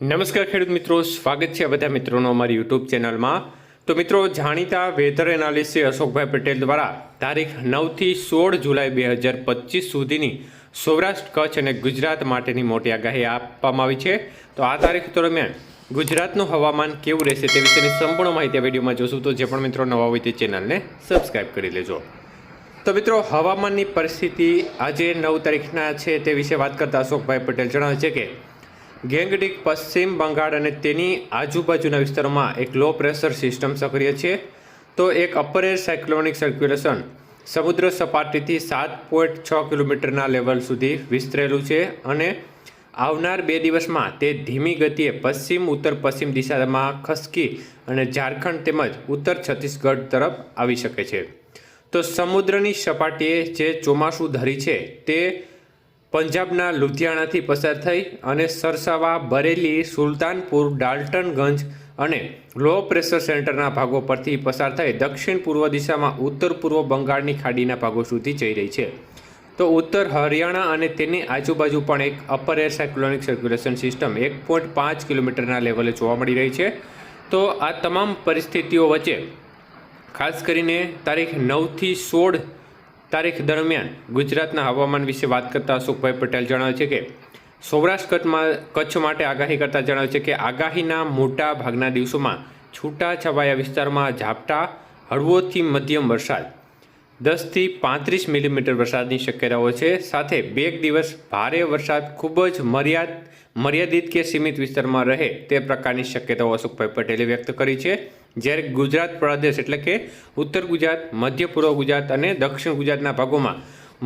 નમસ્કાર ખેડૂત મિત્રો, સ્વાગત છે બધા મિત્રોનો અમારી યુટ્યુબ ચેનલમાં। તો મિત્રો, જાણીતા વેધર એનાલિસ્ટ અશોકભાઈ પટેલ દ્વારા તારીખ 9 થી 16 જુલાઈ 2025 સુધીની સૌરાષ્ટ્ર, કચ્છ અને ગુજરાત માટેની મોટી આગાહી આપવામાં આવી છે। તો આ તારીખ દરમિયાન ગુજરાતનું હવામાન કેવું રહેશે તે વિશેની સંપૂર્ણ માહિતી આ વિડીયોમાં જોશું। તો જે પણ મિત્રો નવા હોય તે ચેનલને સબસ્ક્રાઈબ કરી લેજો। તો મિત્રો, હવામાનની પરિસ્થિતિ આજે 9 તારીખના છે તે વિશે વાત કરતા અશોકભાઈ પટેલ જણાવે છે કે ગેંગડીક પશ્ચિમ બંગાળ અને તેની આજુબાજુના વિસ્તારોમાં એક લો પ્રેશર સિસ્ટમ સક્રિય છે। તો એક અપર એર સાયક્લોનિક સર્ક્યુલેશન સમુદ્ર સપાટીથી 7.6 કિલોમીટરના લેવલ સુધી વિસ્તરેલું છે અને આવનાર 2 દિવસમાં તે ધીમી ગતિએ પશ્ચિમ ઉત્તર પશ્ચિમ દિશામાં ખસકી અને ઝારખંડ તેમજ ઉત્તર છત્તીસગઢ તરફ આવી શકે છે। તો સમુદ્રની સપાટીએ જે ચોમાસું ધરી છે તે પંજાબના લુધિયાણાથી પસાર થઈ અને સરસાવા, બરેલી, સુલતાનપુર, ડાલ્ટનગંજ અને લો પ્રેશર સેન્ટરના ભાગો પરથી પસાર થઈ દક્ષિણ પૂર્વ દિશામાં ઉત્તર પૂર્વ બંગાળની ખાડીના ભાગો સુધી જઈ રહી છે। તો ઉત્તર હરિયાણા અને તેની આજુબાજુ પણ એક upper air cyclonic circulation system 1.5 કિલોમીટરના લેવલે જોવા મળી રહી છે। તો આ તમામ પરિસ્થિતિઓ વચ્ચે ખાસ કરીને તારીખ 9 થી 16 તારીખ દરમિયાન ગુજરાતના હવામાન વિશે વાત કરતા અશોકભાઈ પટેલ જણાવે છે કે સૌરાષ્ટ્ર કચ્છ માટે આગાહી કરતા જણાવે છે કે આગાહીના મોટા ભાગના દિવસોમાં છૂટા છવાયા વિસ્તારમાં ઝાપટા, હળવોથી મધ્યમ વરસાદ, 10 થી 35 મિલીમીટર વરસાદની શક્યતાઓ છે। સાથે 2 દિવસ ભારે વરસાદ ખૂબ જ મર્યાદિત કે સીમિત વિસ્તારમાં રહે તે પ્રકારની શક્યતાઓ અશોકભાઈ પટેલે વ્યક્ત કરી છે। જ્યારે ગુજરાત પ્રદેશ એટલે કે ઉત્તર ગુજરાત, મધ્ય પૂર્વ ગુજરાત અને દક્ષિણ ગુજરાતના ભાગોમાં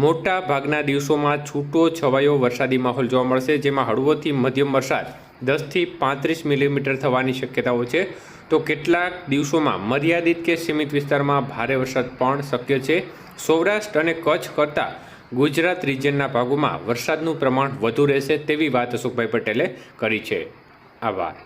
મોટા ભાગના દિવસોમાં છૂટો છવાયો વરસાદી માહોલ જોવા મળશે, જેમાં હળવોથી મધ્યમ વરસાદ 10 થી 35 મિલીમીટર થવાની શક્યતાઓ છે। તો કેટલાક દિવસોમાં મર્યાદિત કે સીમિત વિસ્તારમાં ભારે વરસાદ પણ શક્ય છે। સૌરાષ્ટ્ર અને કચ્છ કરતાં ગુજરાત રિજિયનના ભાગોમાં વરસાદનું પ્રમાણ વધુ રહેશે તેવી વાત અશોકભાઈ પટેલે કરી છે। આભાર।